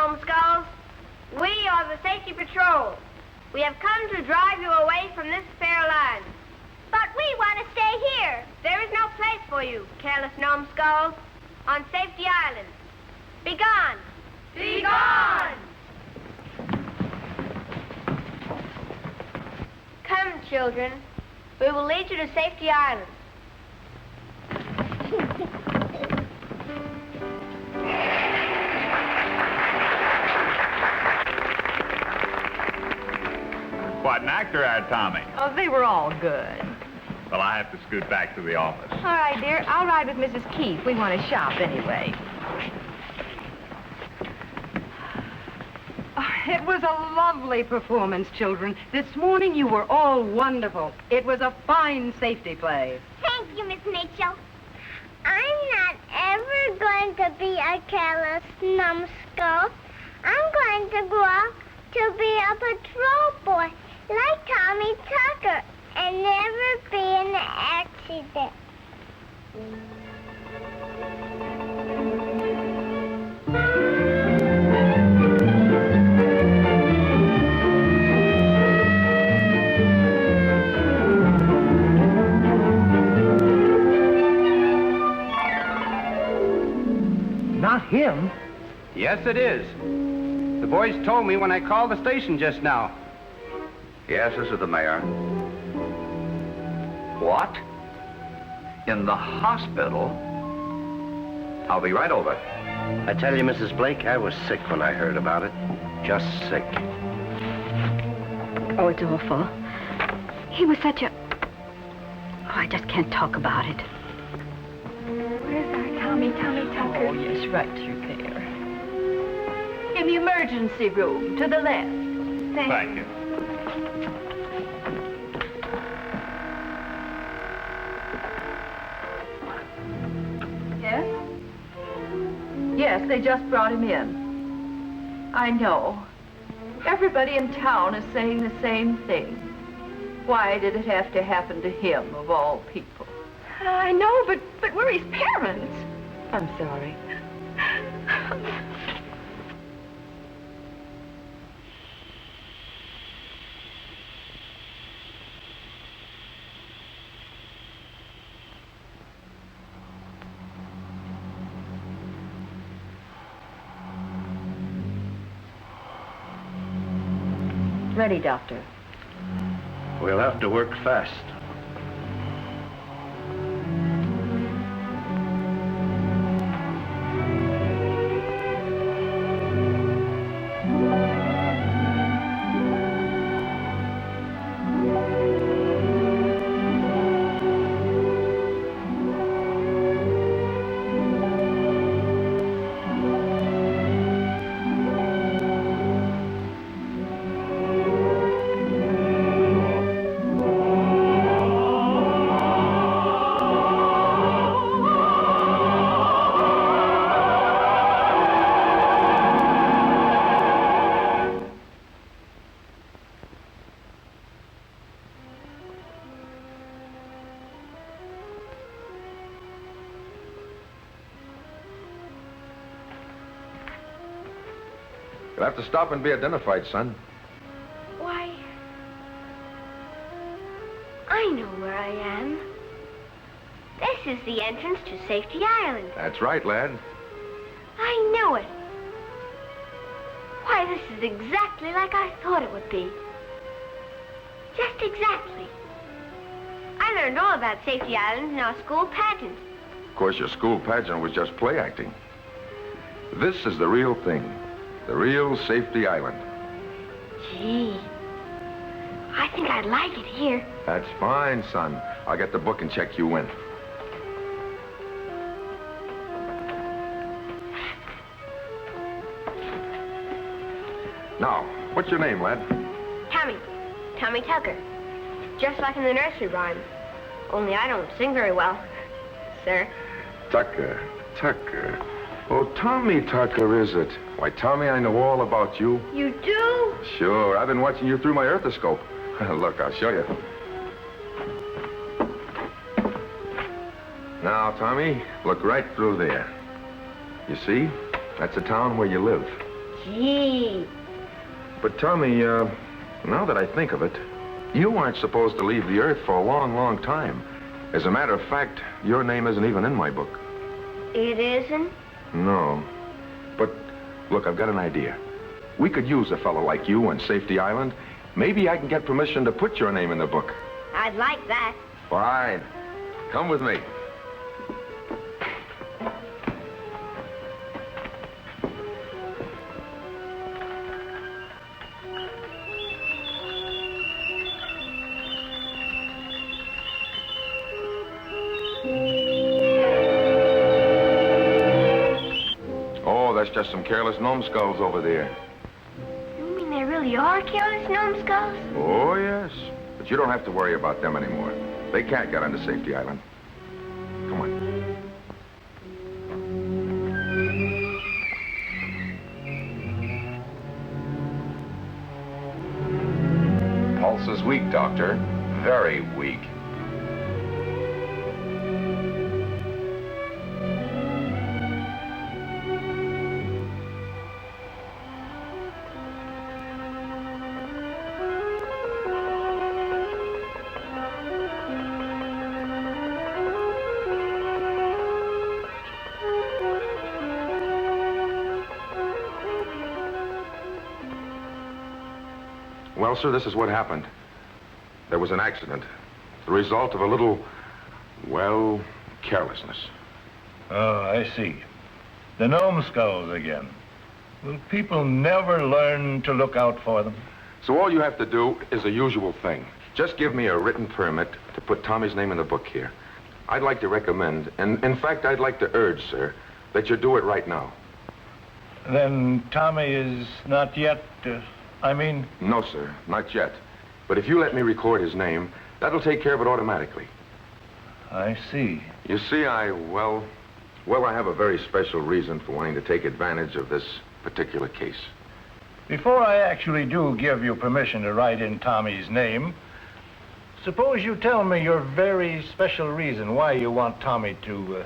numbskulls. We are the Safety Patrol. We have come to drive you away from this fair land. But we want to stay here. There is no place for you, careless numbskulls, on Safety Island. Be gone. Be gone! Come, children. We will lead you to Safety Island. What an actor, our Tommy. Oh, they were all good. Well, I have to scoot back to the office. All right, dear. I'll ride with Mrs. Keith. We want to shop anyway. It was a lovely performance, children. This morning you were all wonderful. It was a fine safety play. Thank you, Miss Mitchell. I'm not ever going to be a careless numbskull. I'm going to grow up to be a patrol boy like Tommy Tucker and never be in an accident. Not him. Yes, it is. The boys told me when I called the station just now. Yes, this is the mayor. What? In the hospital? I'll be right over. I tell you, Mrs. Blake, I was sick when I heard about it. Just sick. Oh, it's awful. He was such a... Oh, I just can't talk about it. Where's our Tommy Tucker? Oh, yes, right through there. In the emergency room, to the left. Thank you. Yes? Yes, they just brought him in. I know. Everybody in town is saying the same thing. Why did it have to happen to him, of all people? I know, but we're his parents. I'm sorry. Ready, Doctor. We'll have to work fast. You'll have to stop and be identified, son. Why, I know where I am. This is the entrance to Safety Island. That's right, lad. I knew it. Why, this is exactly like I thought it would be. Just exactly. I learned all about Safety Island in our school pageant. Of course, your school pageant was just play acting. This is the real thing. The real Safety Island. Gee, I think I'd like it here. That's fine, son. I'll get the book and check you in. Now, what's your name, lad? Tommy Tucker. Just like in the nursery rhyme. Only I don't sing very well, sir. Tucker. Oh, Tommy Tucker, is it? Why, Tommy, I know all about you. You do? Sure, I've been watching you through my earthoscope. Look, I'll show you. Now, Tommy, look right through there. You see? That's the town where you live. Gee. But Tommy, now that I think of it, you aren't supposed to leave the Earth for a long, long time. As a matter of fact, your name isn't even in my book. It isn't? No. But, look, I've got an idea. We could use a fellow like you on Safety Island. Maybe I can get permission to put your name in the book. I'd like that. Fine. Come with me. Oh, that's just some careless numbskulls over there. You mean there really are careless numbskulls? Oh, yes. But you don't have to worry about them anymore. They can't get onto Safety Island. Come on. Pulse is weak, Doctor. Very weak. Well, sir, this is what happened. There was an accident. The result of a little, well, carelessness. Oh, I see. The numbskulls again. Will people never learn to look out for them? So all you have to do is the usual thing. Just give me a written permit to put Tommy's name in the book here. I'd like to recommend, and in fact, I'd like to urge, sir, that you do it right now. Then Tommy is not yet, No, sir, not yet. But if you let me record his name, that'll take care of it automatically. I see. You see, I have a very special reason for wanting to take advantage of this particular case. Before I actually do give you permission to write in Tommy's name, suppose you tell me your very special reason why you want Tommy to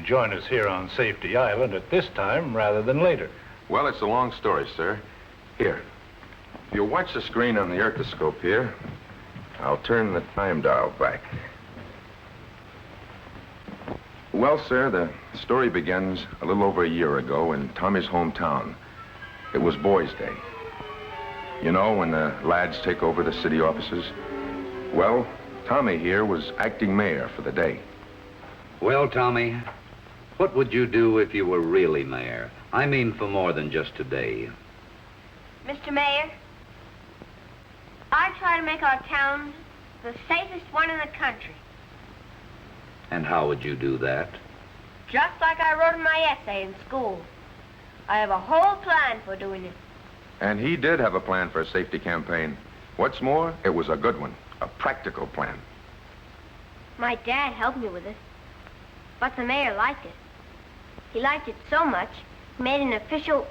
join us here on Safety Island at this time rather than later. Well, it's a long story, sir. Here, if you'll watch the screen on the ergoscope here, I'll turn the time dial back. Well, sir, the story begins a little over a year ago in Tommy's hometown. It was Boys' Day. You know, when the lads take over the city offices? Well, Tommy here was acting mayor for the day. Well, Tommy, what would you do if you were really mayor? I mean for more than just today. Mr. Mayor, I try to make our town the safest one in the country. And how would you do that? Just like I wrote in my essay in school. I have a whole plan for doing it. And he did have a plan for a safety campaign. What's more, it was a good one, a practical plan. My dad helped me with it. But the mayor liked it. He liked it so much, he made an official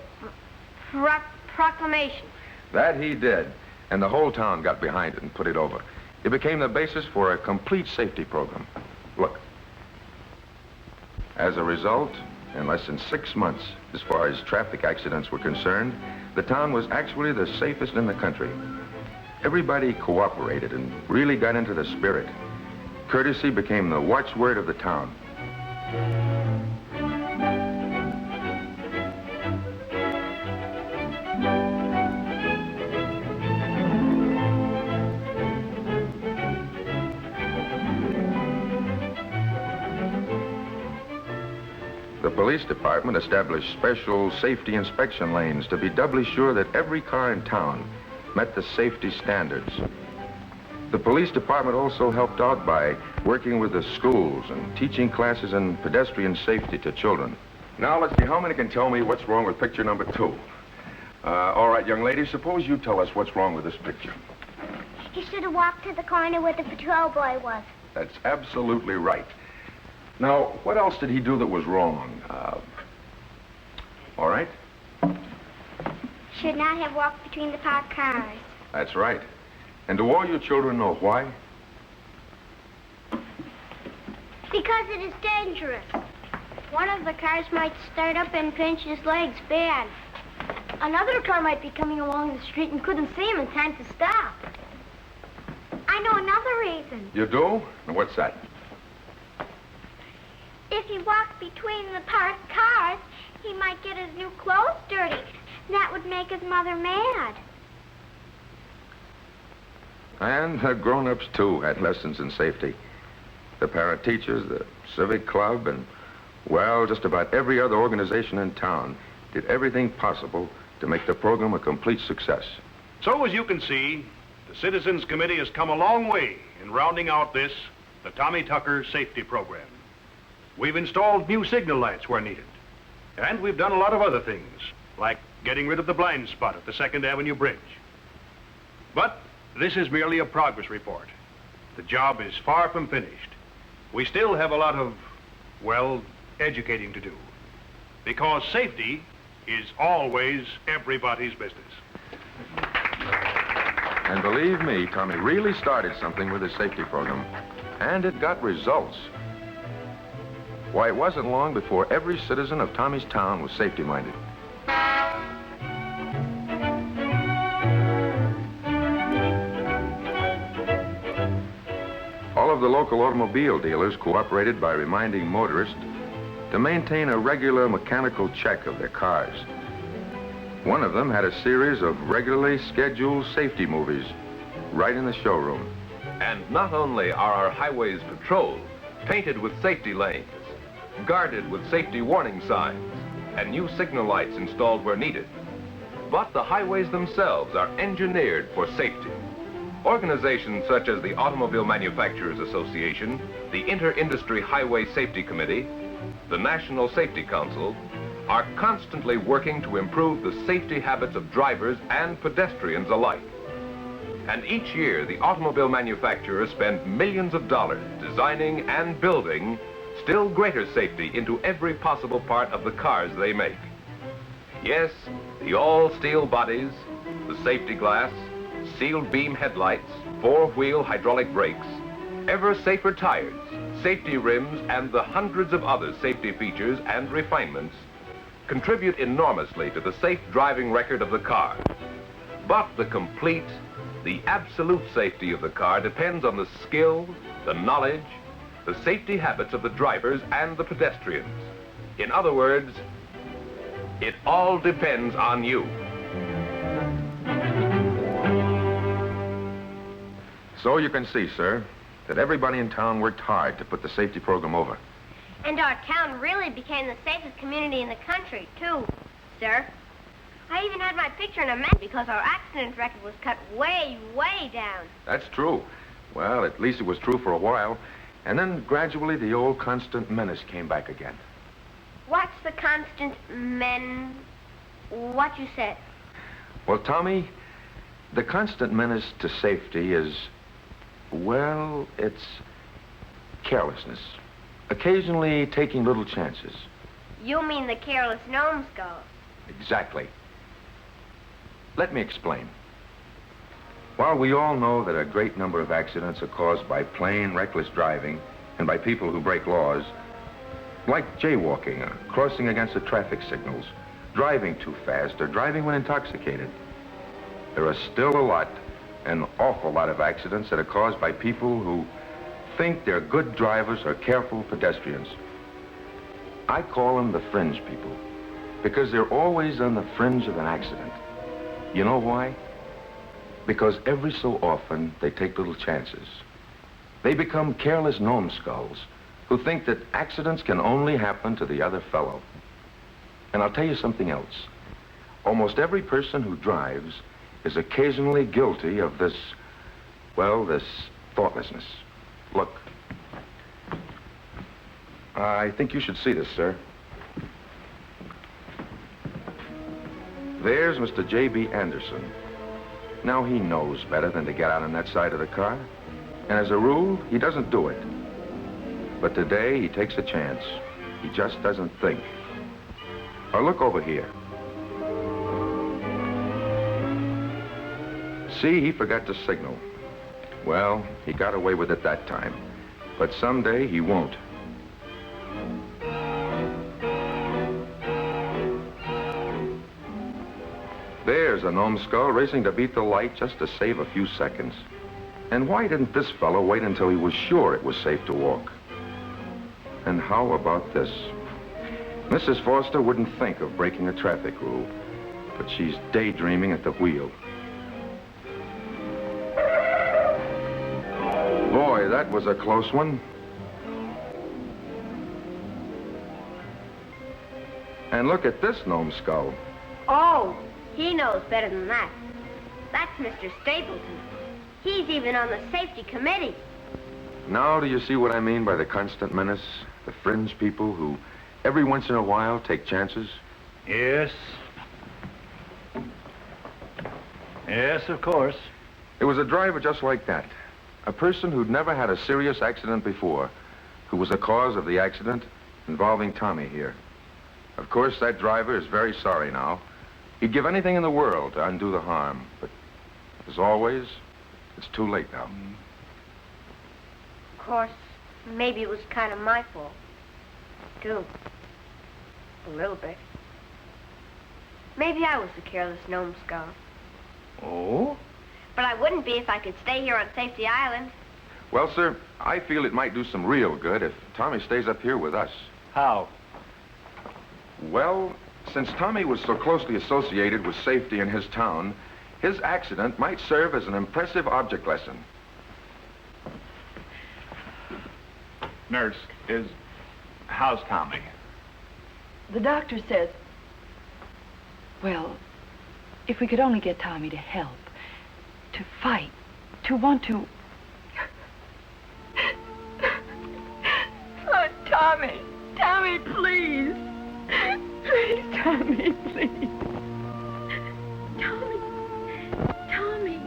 proclamation. That he did, and the whole town got behind it and put it over. It became the basis for a complete safety program. Look. As a result, in less than 6 months, as far as traffic accidents were concerned, the town was actually the safest in the country. Everybody cooperated and really got into the spirit. Courtesy became the watchword of the town. The police department established special safety inspection lanes to be doubly sure that every car in town met the safety standards. The police department also helped out by working with the schools and teaching classes in pedestrian safety to children. Now, let's see, how many can tell me what's wrong with picture number 2? All right, young lady, suppose you tell us what's wrong with this picture. He should have walked to the corner where the patrol boy was. That's absolutely right. Now, what else did he do that was wrong? All right? Should not have walked between the parked cars. That's right. And do all you children know why? Because it is dangerous. One of the cars might start up and pinch his legs bad. Another car might be coming along the street and couldn't see him in time to stop. I know another reason. You do? And what's that? If he walked between the parked cars, he might get his new clothes dirty. That would make his mother mad. And the grown-ups, too, had lessons in safety. The parent-teachers, the civic club, and, well, just about every other organization in town did everything possible to make the program a complete success. So, as you can see, the Citizens Committee has come a long way in rounding out the Tommy Tucker Safety Program. We've installed new signal lights where needed. And we've done a lot of other things, like getting rid of the blind spot at the 2nd Avenue Bridge. But this is merely a progress report. The job is far from finished. We still have a lot of, well, educating to do. Because safety is always everybody's business. And believe me, Tommy really started something with his safety program. And it got results. Why, it wasn't long before every citizen of Tommy's town was safety-minded. All of the local automobile dealers cooperated by reminding motorists to maintain a regular mechanical check of their cars. One of them had a series of regularly scheduled safety movies right in the showroom. And not only are our highways patrolled, painted with safety lanes, guarded with safety warning signs, and new signal lights installed where needed, but the highways themselves are engineered for safety. Organizations such as the Automobile Manufacturers Association, the Inter-Industry Highway Safety Committee, the National Safety Council, are constantly working to improve the safety habits of drivers and pedestrians alike. And each year, the automobile manufacturers spend millions of dollars designing and building still greater safety into every possible part of the cars they make. Yes, the all-steel bodies, the safety glass, sealed beam headlights, four-wheel hydraulic brakes, ever safer tires, safety rims, and the hundreds of other safety features and refinements contribute enormously to the safe driving record of the car. But the absolute safety of the car depends on the skill, the knowledge, the safety habits of the drivers and the pedestrians. In other words, it all depends on you. So you can see, sir, that everybody in town worked hard to put the safety program over. And our town really became the safest community in the country, too, sir. I even had my picture in a map because our accident record was cut way, way down. That's true. Well, at least it was true for a while. And then gradually the old constant menace came back again. What's the constant what you said? Well, Tommy, the constant menace to safety is, well, it's carelessness. Occasionally taking little chances. You mean the careless numbskull? Exactly. Let me explain. While we all know that a great number of accidents are caused by plain, reckless driving and by people who break laws, like jaywalking or crossing against the traffic signals, driving too fast or driving when intoxicated, there are still an awful lot of accidents that are caused by people who think they're good drivers or careful pedestrians. I call them the fringe people because they're always on the fringe of an accident. You know why? Because every so often they take little chances. They become careless numbskulls who think that accidents can only happen to the other fellow. And I'll tell you something else. Almost every person who drives is occasionally guilty of this thoughtlessness. Look. I think you should see this, sir. There's Mr. J.B. Anderson. Now, he knows better than to get out on that side of the car. And as a rule, he doesn't do it. But today, he takes a chance. He just doesn't think. Or look over here. See, he forgot to signal. Well, he got away with it that time. But someday, he won't. There's a numbskull racing to beat the light just to save a few seconds. And why didn't this fellow wait until he was sure it was safe to walk? And how about this? Mrs. Foster wouldn't think of breaking a traffic rule, but she's daydreaming at the wheel. Boy, that was a close one. And look at this numbskull. Oh, he knows better than that. That's Mr. Stapleton. He's even on the safety committee. Now do you see what I mean by the constant menace? The fringe people who every once in a while take chances? Yes. Yes, of course. It was a driver just like that. A person who'd never had a serious accident before, who was the cause of the accident involving Tommy here. Of course, that driver is very sorry now. He'd give anything in the world to undo the harm, but as always, it's too late now. Of course, maybe it was kind of my fault, too. A little bit. Maybe I was the careless numbskull. Oh? But I wouldn't be if I could stay here on Safety Island. Well, sir, I feel it might do some real good if Tommy stays up here with us. How? Well, since Tommy was so closely associated with safety in his town, his accident might serve as an impressive object lesson. Nurse, how's Tommy? The doctor says, well, if we could only get Tommy to help, to fight, to want to... Oh, Tommy, Tommy, please. Please, Tommy, please. Tommy. Tommy.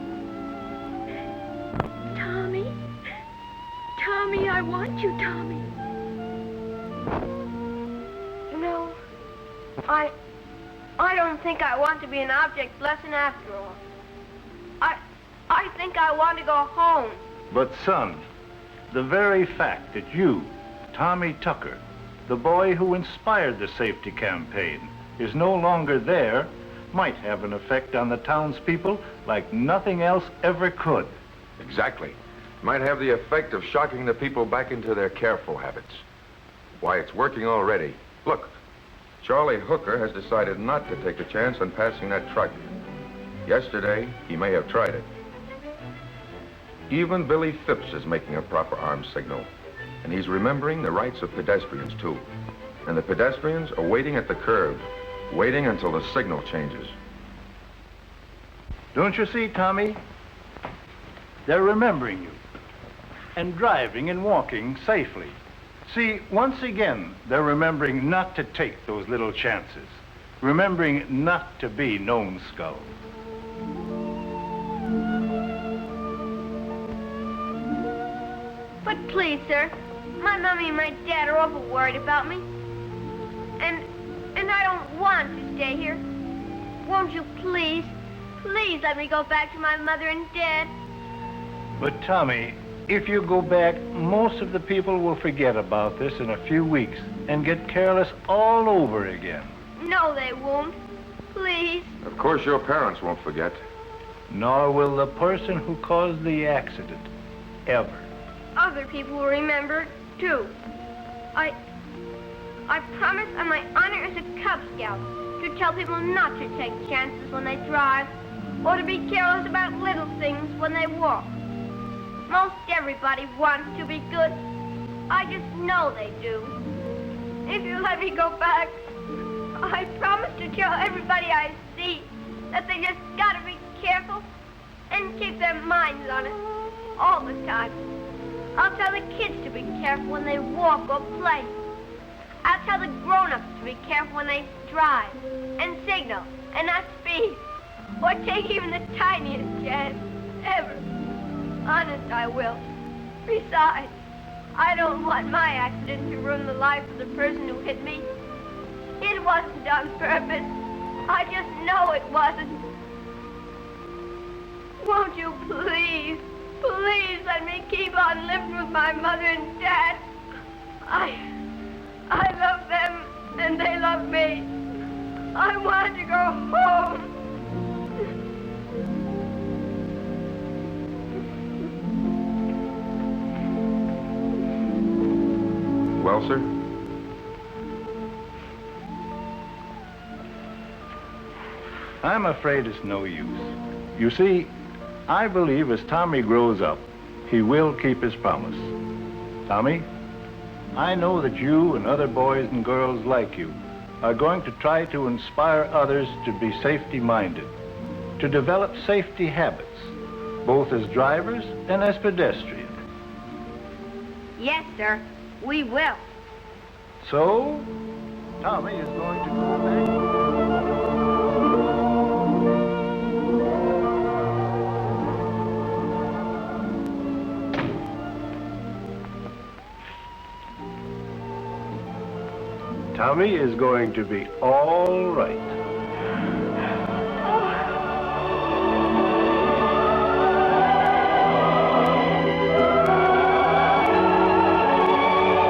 Tommy. Tommy, I want you, Tommy. No. I don't think I want to be an object lesson after all. I think I want to go home. But, son, the very fact that you, Tommy Tucker, the boy who inspired the safety campaign, is no longer there might have an effect on the townspeople like nothing else ever could. Exactly. Might have the effect of shocking the people back into their careful habits. Why, it's working already. Look, Charlie Hooker has decided not to take a chance on passing that truck. Yesterday, he may have tried it. Even Billy Phipps is making a proper arm signal. And he's remembering the rights of pedestrians, too. And the pedestrians are waiting at the curb, waiting until the signal changes. Don't you see, Tommy? They're remembering you. And driving and walking safely. See, once again, they're remembering not to take those little chances. Remembering not to be numbskull. But please, sir, my mommy and my dad are awful worried about me. And I don't want to stay here. Won't you please let me go back to my mother and dad? But, Tommy, if you go back, most of the people will forget about this in a few weeks and get careless all over again. No, they won't. Please. Of course, your parents won't forget. Nor will the person who caused the accident, ever. Other people will remember, too. I promise on my honor as a Cub Scout to tell people not to take chances when they drive, or to be careless about little things when they walk. Most everybody wants to be good. I just know they do. If you let me go back, I promise to tell everybody I see that they just gotta be careful and keep their minds on it all the time. I'll tell the kids to be careful when they walk or play. I'll tell the grown-ups to be careful when they drive and signal and not speed or take even the tiniest chance ever. Honest, I will. Besides, I don't want my accident to ruin the life of the person who hit me. It wasn't on purpose. I just know it wasn't. Won't you please let me keep on living with my mother and dad? I love them and they love me. I want to go home. Well, sir? I'm afraid it's no use. You see, I believe as Tommy grows up, he will keep his promise. Tommy, I know that you and other boys and girls like you are going to try to inspire others to be safety-minded, to develop safety habits, both as drivers and as pedestrians. Yes, sir. We will. So, Tommy is going to go back. Tommy is going to be all right.